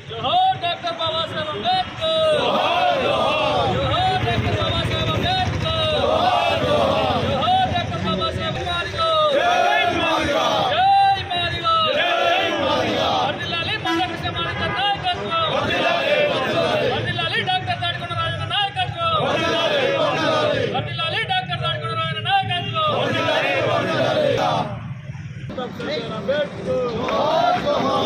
जोहार डॉक्टर बाबा साहेब अंबेडकर, जोहार जोहार डॉक्टर बाबा साहेब अंबेडकर, जोहार जोहार डॉक्टर बाबा साहेब मालिगांव, जय मालिगांव, जय मालिगांव, जय मालिगांव। वर्धिल्लाली मंदकृष्ण मादिగ నాయకత్వం, वर्धिल्लाली डॉक्टर ताडिకొండ రాజన్న నాయకత్వం, वर्धिल्लाली डॉक्टर ताडिకొండ రాజన్న నాయకత్వం, अंबेडकर जोहार जोहार।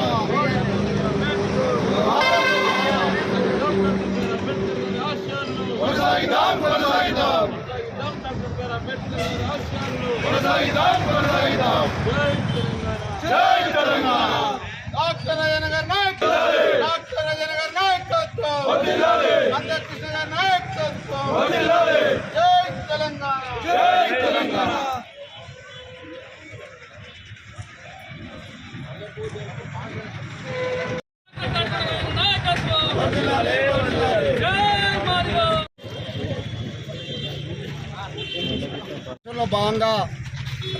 భాగంగా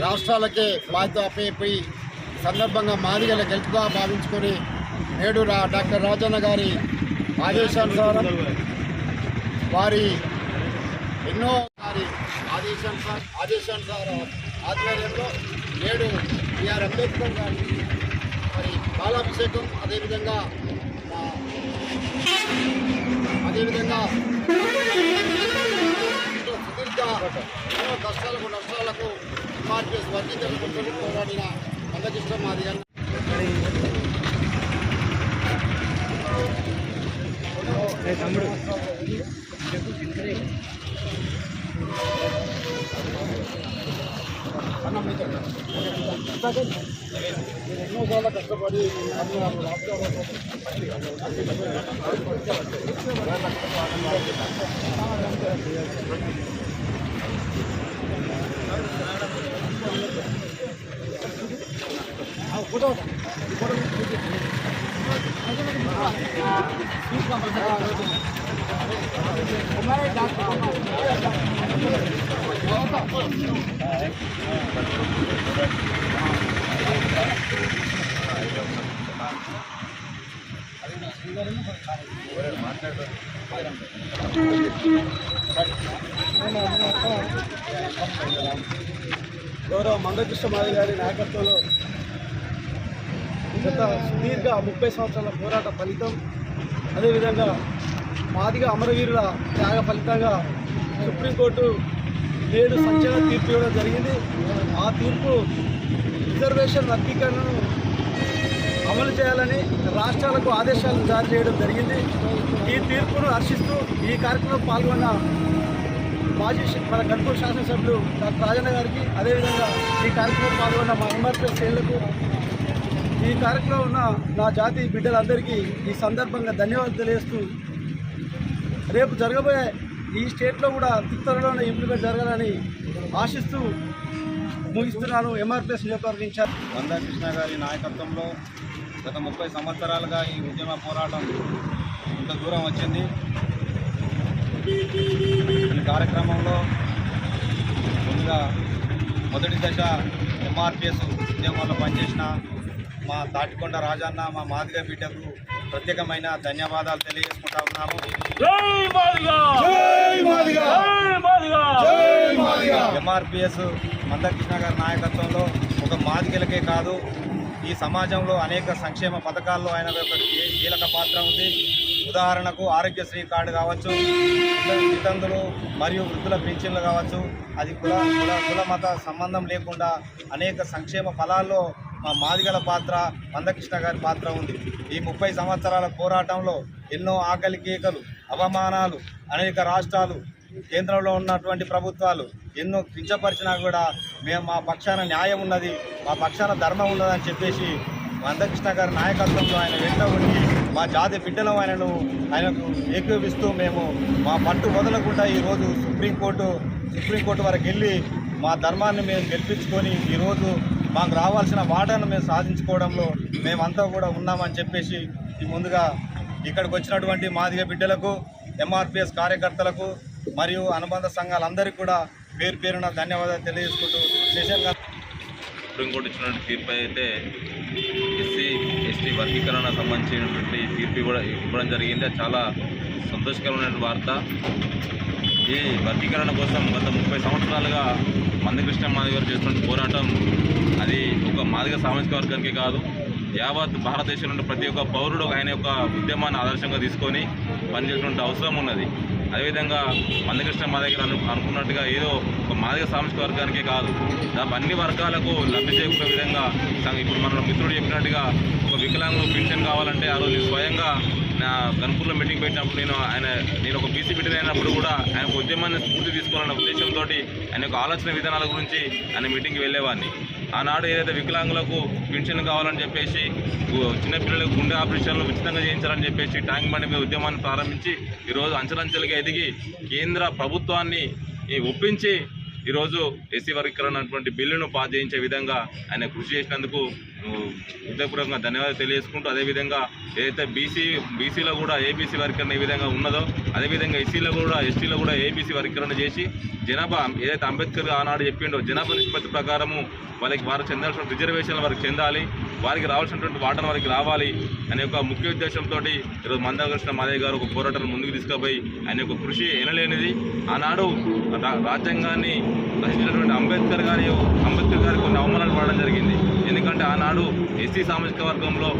రాష్ట్రాలకే బాధ్యత అప్పయిపోయి సందర్భంగా మాదిగల గెలుపుగా భావించుకొని నేడు డాక్టర్ రాజన్న గారి ఆదేశానుసారం వారి ఎన్నో ఆదేశానుసారం ఆధ్వర్యంలో నేడు బిఆర్ అంబేద్కర్ గారి మరి బాలాభిషేకం అదేవిధంగా ఎన్నో కష్టాలకు నష్టాలకు ఎంఆర్పీఎస్ వర్గీకరణ కోసం పోరాడిన మందకృష్ణ మాదిగ ఎన్నోసార్లు కష్టపడి గౌరవ మందకృష్ణ మాదిగ గారి నాయకత్వంలో గత సుదీర్ఘ 30 సంవత్సరాల పోరాట ఫలితం, అదేవిధంగా మాదిగ అమరవీరుల త్యాగ ఫలితంగా సుప్రీంకోర్టు 7 సంచలన తీర్పు ఇవ్వడం జరిగింది. ఆ తీర్పు రిజర్వేషన్ వర్గీకరణను అమలు చేయాలని రాష్ట్రాలకు ఆదేశాలు జారీ చేయడం జరిగింది. ఈ తీర్పును హర్షిస్తూ ఈ కార్యక్రమంలో పాల్గొన్న మన గణపూర్ శాసనసభ్యులు డాక్టర్ రాజన్న గారికి, అదేవిధంగా ఈ కార్యక్రమంలో పాల్గొన్న మా ఎంఆర్పీఎస్ శ్రేణులకు, ఈ కార్యక్రమంలో ఉన్న నా జాతి బిడ్డలందరికీ ఈ సందర్భంగా ధన్యవాదాలు తెలియజేస్తూ రేపు జరగబోయే ఈ స్టేట్లో కూడా త్వరలోనే ఇంప్లిమెంట్ జరగాలని ఆశిస్తూ ముగిస్తున్నాను. ఎంఆర్పీఎస్ నియోజకవర్గ ఇన్ఛార్జ్ మందకృష్ణ గారి నాయకత్వంలో గత 30 సంవత్సరాలుగా ఈ ఉద్యమ పోరాటం ఇంత దూరం వచ్చింది. ఈ కార్యక్రమంలో ముందుగా మొదటి దశ ఎంఆర్పీఎస్ ఉద్యమంలో పనిచేసిన మా తాటికొండ రాజన్న, మా మాదిగ బిడ్డకు ప్రత్యేకమైన ధన్యవాదాలు తెలియజేసుకుంటా ఉన్నాము. ఎంఆర్పీఎస్ మందకృష్ణ గారి నాయకత్వంలో ఒక మాదిగలకే కాదు, ఈ సమాజంలో అనేక సంక్షేమ పథకాల్లో ఆయన యొక్క కీలక పాత్ర ఉంది. ఉదాహరణకు ఆరోగ్యశ్రీ కార్డు కావచ్చు, వితంతులు మరియు వృద్ధుల పింఛన్లు కావచ్చు, అది కుల మత సంబంధం లేకుండా అనేక సంక్షేమ ఫలాల్లో మా మాదిగల పాత్ర, మందకృష్ణ గారి పాత్ర ఉంది. ఈ 30 సంవత్సరాల పోరాటంలో ఎన్నో ఆకలి కేకలు, అవమానాలు, అనేక రాష్ట్రాలు, కేంద్రంలో ఉన్నటువంటి ప్రభుత్వాలు ఎన్నో కించపరిచినా కూడా మేము మా పక్షాన న్యాయం ఉన్నది, మా పక్షాన ధర్మం ఉన్నదని చెప్పేసి మందకృష్ణ గారి నాయకత్వంలో ఆయన వెంట ఉండి మా జాతి బిడ్డలం ఆయనకు ఏకీపిస్తూ మేము మా పట్టు వదలకుండా ఈరోజు సుప్రీంకోర్టు వరకు వెళ్ళి మా ధర్మాన్ని మేము గెలిపించుకొని ఈరోజు మాకు రావాల్సిన వాటాను మేము సాధించుకోవడంలో మేమంతా కూడా ఉన్నామని చెప్పేసి ముందుగా ఇక్కడికి వచ్చినటువంటి మాదిగ బిడ్డలకు, ఎంఆర్పీఎస్ కార్యకర్తలకు మరియు అనుబంధ సంఘాలందరికీ కూడా పేరు పేరున ధన్యవాదాలు తెలియజేసుకుంటూ సెషన్ సుప్రీంకోర్టు ఇచ్చినటువంటి తీర్పు అయితే ఎస్సీ ఎస్టీ వర్గీకరణ సంబంధించినటువంటి తీర్పు ఇవ్వడం జరిగింది. అది చాలా సంతోషకరమైన వార్త. ఈ వర్గీకరణ కోసం గత 30 సంవత్సరాలుగా మందకృష్ణ మాదిగ గారు చేస్తున్న పోరాటం అది ఒక మాదిగ సామాజిక వర్గానికే కాదు, యావత్ భారతదేశంలో ఉన్న ప్రతి ఒక్క పౌరుడు ఆయన యొక్క ఉద్యమాన్ని ఆదర్శంగా తీసుకొని పనిచేసినటువంటి అవసరం ఉన్నది. అదేవిధంగా మందకృష్ణ మాదిగ గారు అనుకున్నట్టుగా ఏదో ఒక మాదిగ సామాజిక వర్గానికే కాదు, దాని అన్ని వర్గాలకు లబ్ధి చేకూరే విధంగా ఇప్పుడు మన మిత్రుడు చెప్పినట్టుగా ఒక వికలాంగులు పెన్షన్ కావాలంటే ఆ రోజు స్వయంగా నా గన్పూర్లో మీటింగ్ పెట్టినప్పుడు నేను ఒక బీసీ బిడ్డ అయినప్పుడు కూడా ఆయన ఉద్యమాన్ని స్ఫూర్తి తీసుకోవాలన్న ఉద్దేశంతో ఆయన యొక్క ఆలోచన విధానాల గురించి ఆయన మీటింగ్కి వెళ్ళేవాడిని. ఆనాడు ఏదైతే వికలాంగులకు పెన్షన్ కావాలని చెప్పేసి చిన్నపిల్లలకు గుండె ఆపరేషన్లు ఉచితంగా చేయించాలని చెప్పేసి ట్యాంక్ బండి మీద ఉద్యమాన్ని ప్రారంభించి ఈరోజు అంచెలంచెలుగా ఎదిగి కేంద్ర ప్రభుత్వాన్ని ఒప్పించి ఈరోజు ఎస్సీ వర్గీకరణ అటువంటి బిల్లును పాస్ చేయించే విధంగా ఆయన కృషి చేసినందుకు హృదయపూర్వకంగా ధన్యవాదాలు తెలియజేసుకుంటూ, అదేవిధంగా ఏదైతే బీసీలో కూడా ఏబీసీ వర్గీకరణ ఏ విధంగా ఉన్నదో అదేవిధంగా ఎస్సీలో కూడా ఎస్టీలో కూడా ఏబీసీ వర్గీకరణ చేసి జనాభా ఏదైతే అంబేద్కర్ ఆనాడు చెప్పిండో జనాభా నిష్పత్తి ప్రకారము వారికి చెందాల్సిన రిజర్వేషన్లు వారికి చెందాలి, వారికి రావాల్సినటువంటి వాటను వారికి రావాలి అనే ఒక ముఖ్య ఉద్దేశంతో ఈరోజు మందకృష్ణ మాదిగ గారు ఒక పోరాటాన్ని ముందుకు తీసుకుపోయి ఆయన యొక్క కృషి ఎనలేనిది. ఆనాడు రాజ్యాంగాన్ని రచించినటువంటి అంబేద్కర్ గారికి కొన్ని అవమానాలు పడడం జరిగింది. ఎందుకంటే ఆనాడు ఎస్సీ సామాజిక వర్గంలో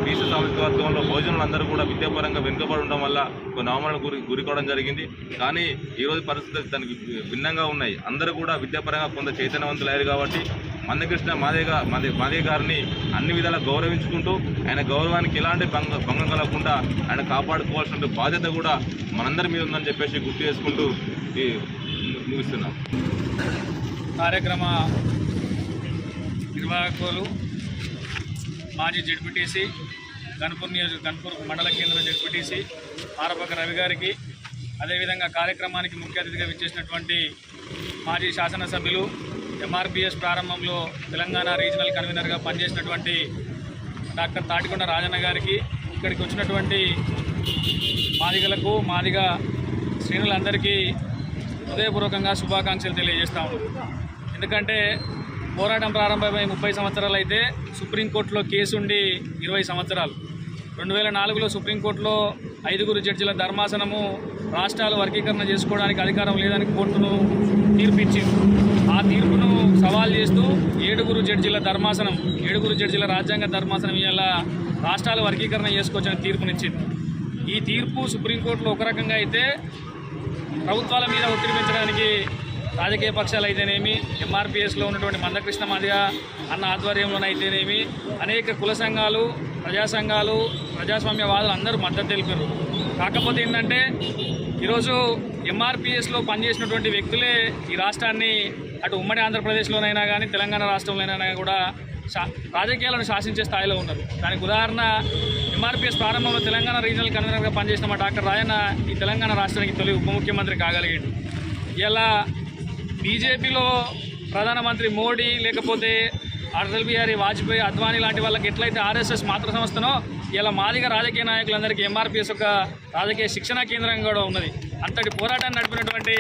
బీసీ సామాజిక వర్గంలో భోజనాలు అందరూ కూడా విద్యాపరంగా వెనుకబడి ఉండడం వల్ల కొన్ని అవమానాలకు గురి కావడం జరిగింది. కానీ ఈరోజు పరిస్థితులు దానికి భిన్నంగా ఉన్నాయి. అందరూ కూడా విద్యాపరంగా కొంత చైతన్యవంతులయ్యారు కాబట్టి మందకృష్ణ మాదిగ గారిని అన్ని విధాలా గౌరవించుకుంటూ ఆయన గౌరవానికి ఎలాంటి భంగం కలగకుండా ఆయన కాపాడుకోవాల్సిన బాధ్యత కూడా మనందరి మీద ఉందని చెప్పేసి గుర్తు చేసుకుంటూ ముగిస్తున్నాం. కార్యక్రమ నిర్వాహకులు మాజీ జెడ్పీటీసీ గన్పూర్ మండల కేంద్ర జెడ్పీటీసీ ఆరపక రవి గారికి, అదేవిధంగా కార్యక్రమానికి ముఖ్య అతిథిగా విచ్చేసినటువంటి మాజీ శాసనసభ్యులు ఎంఆర్పిఎస్ ప్రారంభంలో తెలంగాణ రీజనల్ కన్వీనర్గా పనిచేసినటువంటి డాక్టర్ తాటికొండ రాజన్న గారికి, ఇక్కడికి వచ్చినటువంటి మాదిగలకు మాదిగ శ్రేణులందరికీ హృదయపూర్వకంగా శుభాకాంక్షలు తెలియజేస్తాము. ఎందుకంటే పోరాటం ప్రారంభమై 30 సంవత్సరాలు అయితే సుప్రీంకోర్టులో కేసు ఉండి 20 సంవత్సరాలు. 2004లో సుప్రీంకోర్టులో 5 జడ్జిల ధర్మాసనము రాష్ట్రాలు వర్గీకరణ చేసుకోవడానికి అధికారం లేదని కోర్టును తీర్పిచ్చింది. ఆ తీర్పును సవాల్ చేస్తూ 7 జడ్జిల రాజ్యాంగ ధర్మాసనం ఇవాళ రాష్ట్రాలు వర్గీకరణ చేసుకోవచ్చని తీర్పునిచ్చింది. ఈ తీర్పు సుప్రీంకోర్టులో ఒక రకంగా అయితే ప్రభుత్వాల మీద ఒత్తిడి పెంచడానికి రాజకీయ పక్షాలు అయితేనేమి, ఎంఆర్పిఎస్లో ఉన్నటువంటి మందకృష్ణ మాదిగ అన్న ఆధ్వర్యంలోనైతేనేమి అనేక కుల సంఘాలు, ప్రజా సంఘాలు, ప్రజాస్వామ్యవాదులు అందరూ మద్దతు తెలిపారు. కాకపోతే ఏంటంటే ఈరోజు ఎంఆర్పిఎస్లో పనిచేసినటువంటి వ్యక్తులే ఈ రాష్ట్రాన్ని అటు ఉమ్మడి ఆంధ్రప్రదేశ్లోనైనా కానీ తెలంగాణ రాష్ట్రంలోనైనా కూడా రాజకీయాలను శాసించే స్థాయిలో ఉన్నారు. దానికి ఉదాహరణ ఎంఆర్పిఎస్ ప్రారంభంలో తెలంగాణ రీజనల్ కన్వీనర్గా పనిచేసిన మా డాక్టర్ రాజన్న ఈ తెలంగాణ రాష్ట్రానికి తొలి ఉప ముఖ్యమంత్రి కాగలిగాడు. ఇలా బీజేపీలో ప్రధానమంత్రి మోడీ లేకపోతే అటల్ బిహారీ వాజ్పేయి, అద్వానీ లాంటి వాళ్ళకి ఎట్లయితే ఆర్ఎస్ఎస్ మాతృ సంస్థనో ఇలా మాదిగ రాజకీయ నాయకులందరికీ ఎంఆర్పిఎస్ ఒక రాజకీయ శిక్షణా కేంద్రంగా కూడా ఉన్నది. అంతటి పోరాటాన్ని నడిపినటువంటి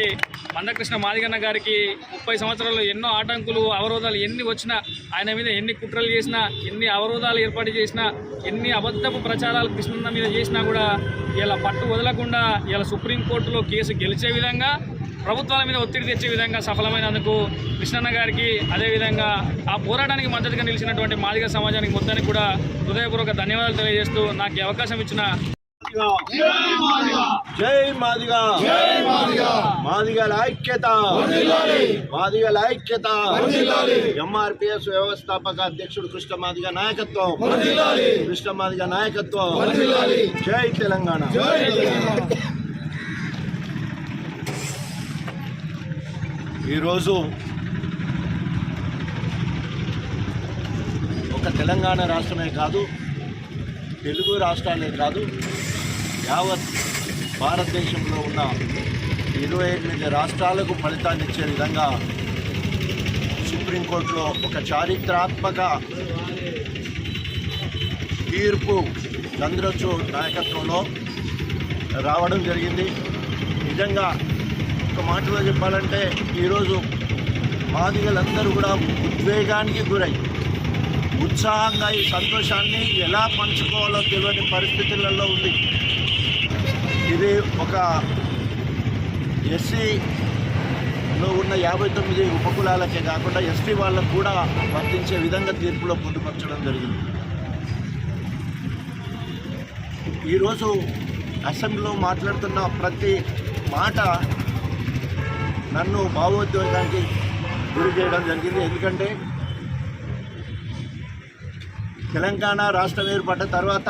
మందకృష్ణ మాదిగన్న గారికి 30 సంవత్సరాల్లో ఎన్నో ఆటంకులు, అవరోధాలు ఎన్ని వచ్చినా, ఆయన మీద ఎన్ని కుట్రలు చేసినా, ఎన్ని అవరోధాలు ఏర్పాటు చేసినా, ఎన్ని అబద్ధపు ప్రచారాలు కృష్ణన్న మీద చేసినా కూడా ఇలా పట్టు వదలకుండా ఇలా సుప్రీంకోర్టులో కేసు గెలిచే విధంగా, ప్రభుత్వాల మీద ఒత్తిడి తెచ్చే విధంగా సఫలమైనందుకు కృష్ణన్న గారికి, అదేవిధంగా ఆ పోరాటానికి మద్దతుగా నిలిచినటువంటి మాదిగ సమాజానికి మొత్తానికి కూడా హృదయపూర్వక ధన్యవాదాలు తెలియజేస్తూ నాకు ఈ అవకాశం ఇచ్చిన జై మాదిగ, మాదిగల ఐక్యత, మాదిగల ఐక్యత. ఎంఆర్పిఎస్ వ్యవస్థాపక అధ్యక్షుడు కృష్ణ మాదిగ నాయకత్వం, కృష్ణ మాదిగ నాయకత్వం. జై తెలంగాణ. ఈరోజు ఒక తెలంగాణ రాష్ట్రమే కాదు, తెలుగు రాష్ట్రాలే కాదు, యావత్ భారతదేశంలో ఉన్న 28 రాష్ట్రాలకు ఫలితాన్ని ఇచ్చే విధంగా సుప్రీంకోర్టులో ఒక చారిత్రాత్మక తీర్పు చంద్రచూడ్ నాయకత్వంలో రావడం జరిగింది. నిజంగా ఒక మాటలో చెప్పాలంటే ఈరోజు మాదిగలందరూ కూడా ఉద్వేగానికి గురై ఉత్సాహంగా ఈ సంతోషాన్ని ఎలా పంచుకోవాలో తెలియని పరిస్థితులలో ఉంది. ఇది ఒక ఎస్సీలో ఉన్న 59 ఉపకులాలకే కాకుండా ఎస్టీ వాళ్ళకు కూడా వర్తించే విధంగా తీర్పులో పొందుపరచడం జరిగింది. ఈరోజు అసెంబ్లీలో మాట్లాడుతున్న ప్రతి మాట నన్ను భావోద్వేగానికి గురి చేయడం జరిగింది. ఎందుకంటే తెలంగాణ రాష్ట్రం ఏర్పడ్డ తర్వాత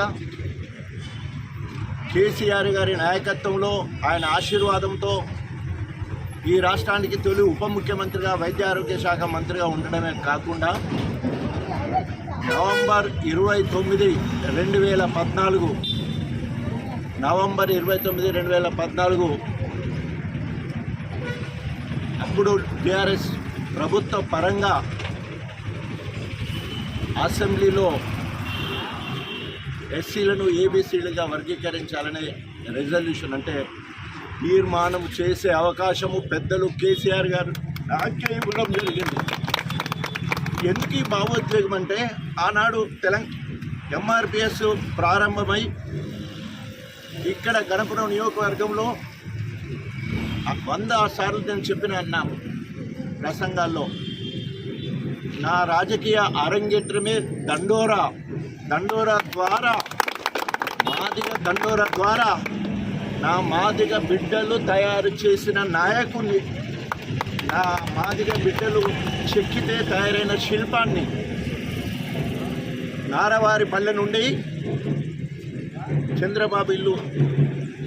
కేసీఆర్ గారి నాయకత్వంలో ఆయన ఆశీర్వాదంతో ఈ రాష్ట్రానికి తొలి ఉప ముఖ్యమంత్రిగా వైద్య ఆరోగ్య శాఖ మంత్రిగా ఉండడమే కాకుండా నవంబర్ 29, 2014 అప్పుడు టీఆర్ఎస్ ప్రభుత్వ పరంగా అసెంబ్లీలో ఎస్సీలను ఏబీసీలుగా వర్గీకరించాలనే రెజల్యూషన్ అంటే తీర్మానం చేసే అవకాశము పెద్దలు కేసీఆర్ గారు నాకే ఇవ్వడం జరిగింది. ఎందుకు ఈ భావోద్వేగం అంటే ఆనాడు ఎంఆర్పిఎస్ ప్రారంభమై ఇక్కడ గణపురం నియోజకవర్గంలో 100 సార్లు నేను చెప్పిన ప్రసంగాల్లో నా రాజకీయ అరంగేట్రమే దండోరా ద్వారా దండోరా ద్వారా నా మాదిగ బిడ్డలు తయారు చేసిన నాయకుని, నా మాదిగ బిడ్డలు చెక్కితే తయారైన శిల్పాన్ని నారవారి పల్లె నుండి చంద్రబాబు ఇల్లు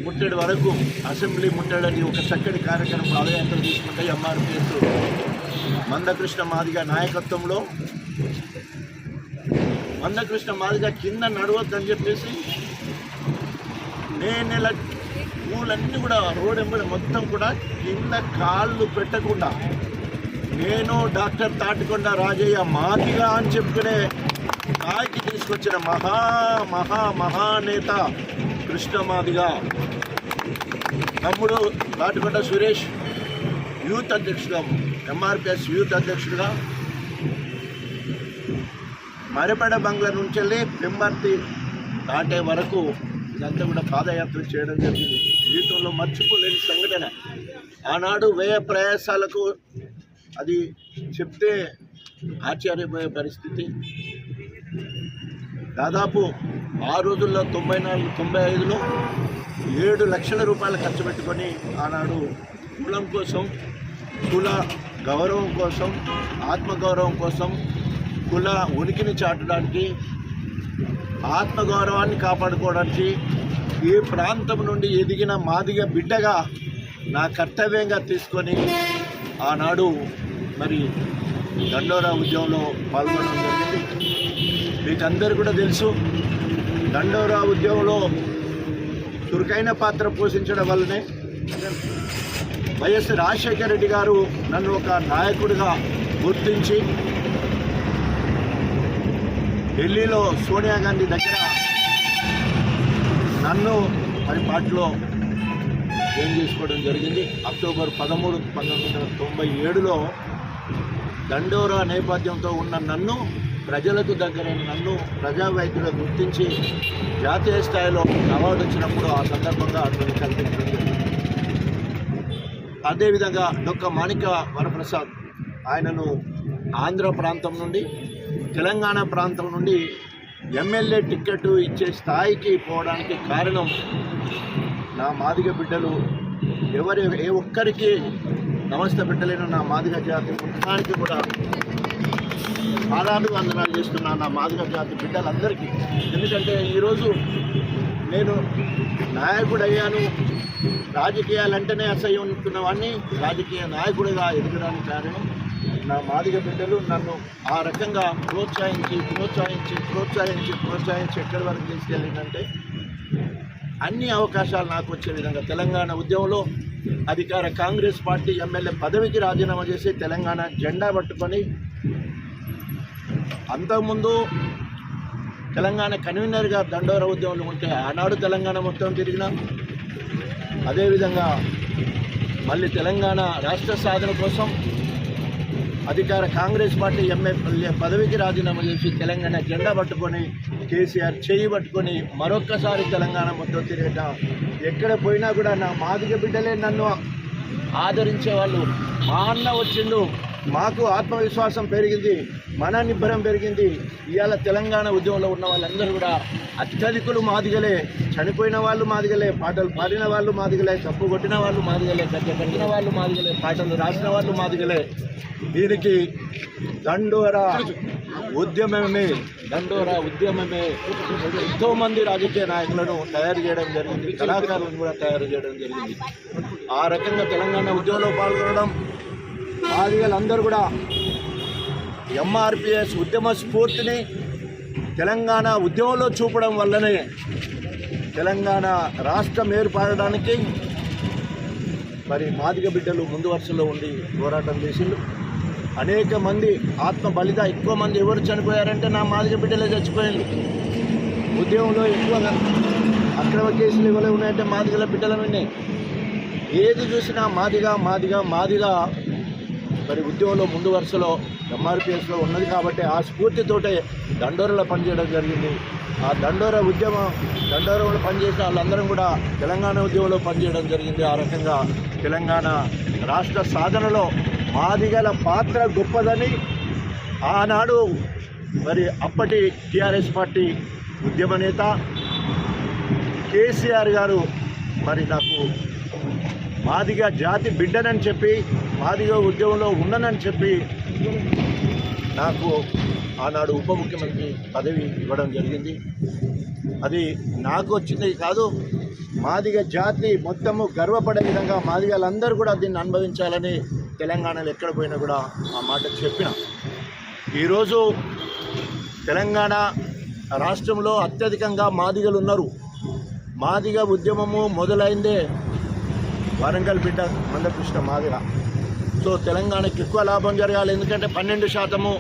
ముట్టడి వరకు అసెంబ్లీ ముట్టడని ఒక చక్కటి కార్యక్రమం పాదయాత్ర తీసుకుంటే ఎంఆర్పిఎస్ మందకృష్ణ మాదిగ నాయకత్వంలో మందకృష్ణ మాదిగ కింద నడవద్దని చెప్పేసి నెల పూలన్నీ కూడా రోడ్ ఎంబడి మొత్తం కూడా కింద కాళ్ళు పెట్టకుండా నేను డాక్టర్ తాటికొండ రాజయ్య మాదిగా అని చెప్పుకునే స్థాయికి తీసుకొచ్చిన మహానేత కృష్ణ మాదిగా, తమ్ముడు తాటికొండ సురేష్ యూత్ అధ్యక్షుడుగా, ఎంఆర్పిఎస్ యూత్ అధ్యక్షుడుగా మరిపడ బంగ్లా నుంచి వెళ్ళి పెంబర్తి దాటే వరకు ఇదంతా కూడా పాదయాత్ర చేయడం జరిగింది. జీవితంలో మర్చిపోలేని సంఘటన. ఆనాడు వ్యయ ప్రయాసాలకు అది చెప్తే ఆశ్చర్యపోయే పరిస్థితి. దాదాపు ఆ రోజుల్లో 94-95లో 7 లక్షల రూపాయలు ఖర్చు పెట్టుకొని ఆనాడు కులం కోసం, కుల గౌరవం కోసం, ఆత్మగౌరవం కోసం, కుల ఉనికిని చాటడానికి, ఆత్మగౌరవాన్ని కాపాడుకోవడానికి ఈ ప్రాంతం నుండి ఎదిగిన మాదిగ బిడ్డగా నా కర్తవ్యంగా తీసుకొని ఆనాడు మరి దండోరా ఉద్యమంలో పాల్గొనడం జరిగింది. మీకు అందరూ కూడా తెలుసు, దండోరా ఉద్యమంలో చురుకైన పాత్ర పోషించడం వల్లనే వైఎస్ రాజశేఖర రెడ్డి గారు నన్ను ఒక నాయకుడిగా గుర్తించి ఢిల్లీలో సోనియా గాంధీ దగ్గర నన్ను మరి పార్టీలో ఏం చేసుకోవడం జరిగింది. అక్టోబర్ 13, 1997లో దండోరా నేపథ్యంతో ఉన్న నన్ను, ప్రజలకు దగ్గరైన నన్ను ప్రజా వైద్యులు గుర్తించి జాతీయ స్థాయిలో అవార్డు వచ్చినప్పుడు ఆ సందర్భంగా అతను కల్పించడం జరిగింది. అదేవిధంగా డొక్క మాణిక వరప్రసాద్ ఆయనను ఆంధ్ర ప్రాంతం నుండి తెలంగాణ ప్రాంతం నుండి ఎమ్మెల్యే టికెట్ ఇచ్చే స్థాయికి పోవడానికి కారణం నా మాదిగ బిడ్డలు. ఏ ఒక్కరికి నమస్తే పెట్టలేను నా మాదిగ జాతి మొత్తానికి కూడా పాదాలు వందనాలు చేస్తున్నా నా మాదిగ జాతి బిడ్డలందరికీ. ఎందుకంటే ఈరోజు నేను నాయకుడయ్యాను, రాజకీయాలంటేనే అసహ్యం ఉంటున్న వాడిని రాజకీయ నాయకుడిగా ఎదగడానికి కారణం నా మాదిగ బిడ్డలు నన్ను ఆ రకంగా ప్రోత్సహించి ఎక్కడి వరకు తీసుకెళ్ళిందంటే అన్ని అవకాశాలు నాకు వచ్చే విధంగా తెలంగాణ ఉద్యమంలో అధికార కాంగ్రెస్ పార్టీ ఎమ్మెల్యే పదవికి రాజీనామా చేసి తెలంగాణ జెండా పట్టుకొని అంతకుముందు తెలంగాణ కన్వీనర్గా దండోరా ఉద్యమంలో ఉంటే ఆనాడు తెలంగాణ మొత్తం తిరిగినా, అదేవిధంగా మళ్ళీ తెలంగాణ రాష్ట్ర సాధన కోసం అధికార కాంగ్రెస్ పార్టీ ఎమ్మెల్యే పదవికి రాజీనామా చేసి తెలంగాణ జెండా పట్టుకొని కేసీఆర్ చేయి పట్టుకొని మరొక్కసారి తెలంగాణ మొత్తం తిరిగట ఎక్కడ పోయినా కూడా నా మాదిగ బిడ్డలే నన్ను ఆదరించే వాళ్ళు. మా అన్న వచ్చిండు, మాకు ఆత్మవిశ్వాసం పెరిగింది, మన నిబ్బరం పెరిగింది. ఇవాళ తెలంగాణ ఉద్యమంలో ఉన్న వాళ్ళందరూ కూడా అత్యధికులు మాదిగలే, చనిపోయిన వాళ్ళు మాదిగలే, పాటలు పాడిన వాళ్ళు మాదిగలే, తప్పు కొట్టిన వాళ్ళు మాదిగలే, గద్దె కట్టిన వాళ్ళు మాదిగలే, పాటలు రాసిన వాళ్ళు మాదిగలే. దీనికి దండోరా ఉద్యమమే ఎంతోమంది రాజకీయ నాయకులను తయారు చేయడం జరిగింది, కళాకారులను కూడా తయారు చేయడం జరిగింది. ఆ రకంగా తెలంగాణ ఉద్యమంలో పాల్గొనడం మాదిగలందరూ కూడా ఎంఆర్పిఎస్ ఉద్యమ స్ఫూర్తిని తెలంగాణ ఉద్యమంలో చూపడం వల్లనే తెలంగాణ రాష్ట్రం ఏర్పడడానికి మరి మాదిగ బిడ్డలు ముందు వరుసలో ఉండి పోరాటం చేసిండు. అనేక మంది ఆత్మ బలిద, ఎక్కువ మంది ఎవరు చనిపోయారంటే నా మాదిగ బిడ్డలే చచ్చిపోయారు. ఉద్యమంలో ఎక్కువగా అక్రమ కేసులు ఎవరు ఉన్నాయంటే మాదిగల బిడ్డల ఉన్నాయి. ఏది చూసినా మాదిగా మరి ఉద్యమంలో ముందు వరుసలో ఎంఆర్పిఎస్లో ఉన్నది కాబట్టి ఆ స్ఫూర్తితోటే దండోరలో పనిచేయడం జరిగింది. ఆ దండోరంలో పనిచేసిన వాళ్ళందరం కూడా తెలంగాణ ఉద్యమంలో పనిచేయడం జరిగింది. ఆ రకంగా తెలంగాణ రాష్ట్ర సాధనలో మాదిగల పాత్ర గొప్పదని ఆనాడు మరి అప్పటి టీఆర్ఎస్ పార్టీ ఉద్యమ నేత కేసీఆర్ గారు మరి నాకు మాదిగ జాతి బిడ్డనని చెప్పి, మాదిగ ఉద్యమంలో ఉన్ననని చెప్పి నాకు ఆనాడు ఉప ముఖ్యమంత్రి పదవి ఇవ్వడం జరిగింది. అది నాకు వచ్చింది కాదు, మాదిగ జాతి మొత్తము గర్వపడే విధంగా మాదిగలందరూ కూడా దీన్ని అనుభవించాలని తెలంగాణలో ఎక్కడ పోయినా కూడా ఆ మాట చెప్పిన. ఈరోజు తెలంగాణ రాష్ట్రంలో అత్యధికంగా మాదిగలు ఉన్నారు. మాదిగ ఉద్యమము మొదలైందే వరంగల్ బిడ్డ మందకృష్ణ మాదిగ. సో తెలంగాణకి ఎక్కువ లాభం జరగాలి, ఎందుకంటే 12%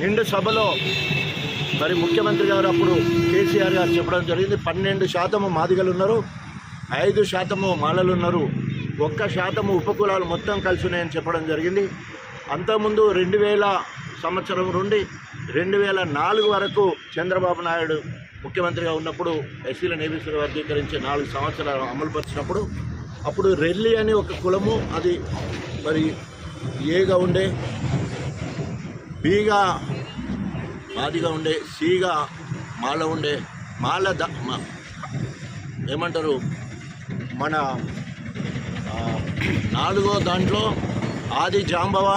నిండు సభలో మరి ముఖ్యమంత్రి గారు అప్పుడు కేసీఆర్ గారు చెప్పడం జరిగింది. 12% మాదిగలు ఉన్నారు, 5% మాలలు ఉన్నారు, 1% ఉపకులాలు మొత్తం కలిసి ఉన్నాయని చెప్పడం జరిగింది. అంతకుముందు 2000 సంవత్సరం నుండి 2004 వరకు చంద్రబాబు నాయుడు ముఖ్యమంత్రిగా ఉన్నప్పుడు ఎస్సీలను ఏబీసీలు వర్గీకరించి 4 సంవత్సరాలు అమలుపరిచినప్పుడు అప్పుడు రెల్లి అని ఒక కులము, అది మరి ఏగా ఉండే, బీగా మాదిగా ఉండే, సీగా మాల ఉండే, ఏమంటారు మన 4వ దాంట్లో ఆది జాంబవ,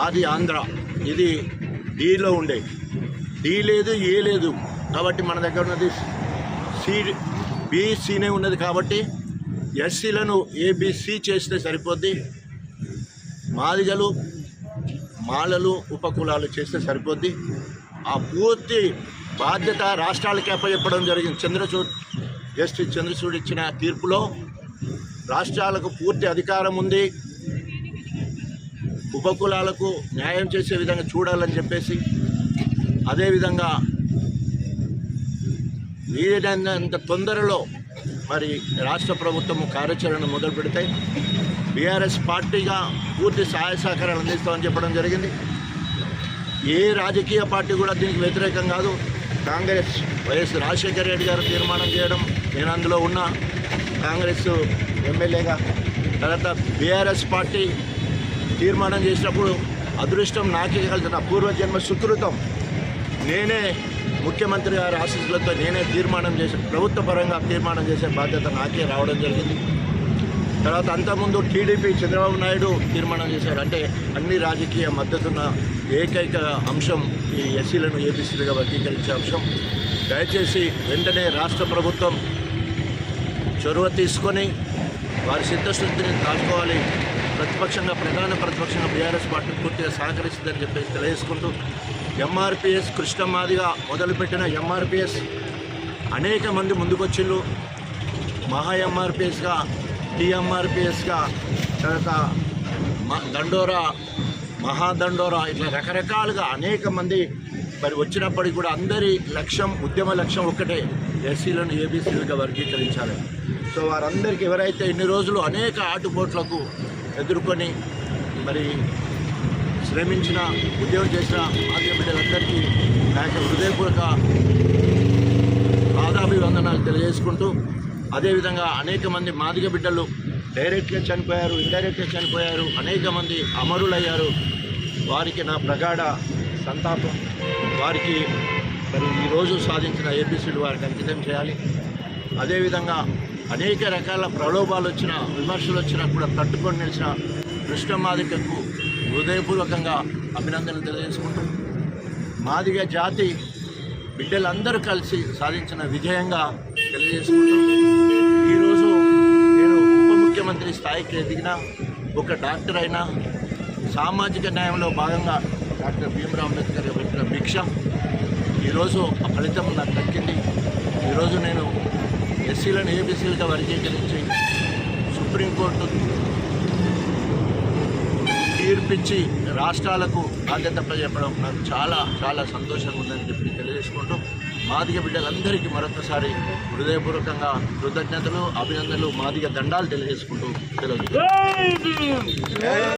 ఆది ఆంధ్ర, ఇది డీలో ఉండే. డీ లేదు, ఏ లేదు కాబట్టి మన దగ్గర ఉన్నది బీసీనే ఉన్నది. కాబట్టి ఎస్సీలను ఏబిసి చేస్తే సరిపోద్ది, మాదిగలు మాలలు ఉపకులాలు చేస్తే సరిపోద్ది. ఆ పూర్తి బాధ్యత రాష్ట్రాలకి అప్పచెప్పడం జరిగింది. జస్టిస్ చంద్రచూడ్ ఇచ్చిన తీర్పులో రాష్ట్రాలకు పూర్తి అధికారం ఉంది, ఉపకులాలకు న్యాయం చేసే విధంగా చూడాలని చెప్పేసి, అదేవిధంగా వీలైనంత తొందరలో మరి రాష్ట్ర ప్రభుత్వము కార్యాచరణ మొదలు పెడతాయి. బీఆర్ఎస్ పార్టీగా పూర్తి సహాయ సహకారాలు అందిస్తామని చెప్పడం జరిగింది. ఏ రాజకీయ పార్టీ కూడా దీనికి వ్యతిరేకం కాదు. కాంగ్రెస్ వైఎస్ రాజశేఖర రెడ్డి గారు తీర్మానం చేయడం, నేను అందులో ఉన్న కాంగ్రెస్ ఎమ్మెల్యేగా, తర్వాత బీఆర్ఎస్ పార్టీ తీర్మానం చేసినప్పుడు అదృష్టం నాకే కలిసి, నా పూర్వజన్మ సుకృతం, నేనే ముఖ్యమంత్రి గారి ఆశీస్సులతో నేనే తీర్మానం చేసి ప్రభుత్వ పరంగా తీర్మానం చేసే బాధ్యత నాకే రావడం జరిగింది. తర్వాత అంతకుముందు టీడీపీ చంద్రబాబు నాయుడు తీర్మానం చేశారు. అంటే అన్ని రాజకీయ మద్దతున్న ఏకైక అంశం ఈ ఎస్సీలను ఏబీసీలుగా వర్గీకరించే అంశం. దయచేసి వెంటనే రాష్ట్ర ప్రభుత్వం చొరవ తీసుకొని వారి సిద్ధశుద్ధిని కాచుకోవాలి. ప్రధాన ప్రతిపక్షంగా బీఆర్ఎస్ పార్టీ పూర్తిగా సహకరిస్తుందని చెప్పేసి తెలియజేసుకుంటూ, ఎంఆర్పిఎస్ కృష్ణ మాదిగా మొదలుపెట్టిన ఎంఆర్పిఎస్ అనేక మంది ముందుకొచ్చిళ్ళు. మహా ఎంఆర్పిఎస్గా, టీఎంఆర్పిఎస్గా, తర్వాత దండోరా, మహాదండోరా, ఇట్లా రకరకాలుగా అనేక మంది మరి వచ్చినప్పటికీ కూడా అందరి లక్ష్యం, ఉద్యమ లక్ష్యం ఒక్కటే, ఎస్సీలను ఏబీసీలుగా వర్గీకరించాలి. సో వారందరికీ ఎవరైతే ఇన్ని రోజులు అనేక ఆటుపోట్లకు ఎదుర్కొని మరి శ్రమించిన ఉద్యోగం చేసిన మాదిగ బిడ్డలందరికీ నా యొక్క హృదయపూర్వక పాదాభివందనాలు తెలియజేసుకుంటూ, అదేవిధంగా అనేక మంది మాదిగ బిడ్డలు డైరెక్ట్గా చనిపోయారు, ఇండైరెక్ట్గా చనిపోయారు, అనేక మంది అమరులయ్యారు. వారికి నా ప్రగాఢ సంతాపం. వారికి మరి ఈరోజు సాధించిన ఏబీసీలు వారికి అంకితం చేయాలి. అదేవిధంగా అనేక రకాల ప్రలోభాలు వచ్చినా, విమర్శలు వచ్చినా కూడా తట్టుకొని నిలిచిన కృష్ణ మాదిగకు హృదయపూర్వకంగా అభినందనలు తెలియజేసుకుంటాం. మాదిగ జాతి బిడ్డలందరూ కలిసి సాధించిన విజయంగా తెలియజేసుకుంటాం. ఈరోజు నేను ఉప ముఖ్యమంత్రి స్థాయికి ఎదిగిన ఒక డాక్టర్ అయినా, సామాజిక న్యాయంలో భాగంగా డాక్టర్ భీమరావ్ అంబేద్కర్ పెట్టిన భిక్ష ఈరోజు ఆ ఫలితం నాకు దక్కింది. ఈరోజు నేను ఎస్సీలను ఏబీసీలుగా వర్గీకరించి సుప్రీంకోర్టు తీర్పిచ్చి రాష్ట్రాలకు బాధ్యత చెప్పడం నాకు చాలా చాలా సంతోషంగా ఉందని చెప్పి తెలియజేసుకుంటూ, మాదిగ బిడ్డలందరికీ మరొకసారి హృదయపూర్వకంగా కృతజ్ఞతలు, అభినందనలు, మాదిగ దండాలు తెలియజేసుకుంటూ సెలవు.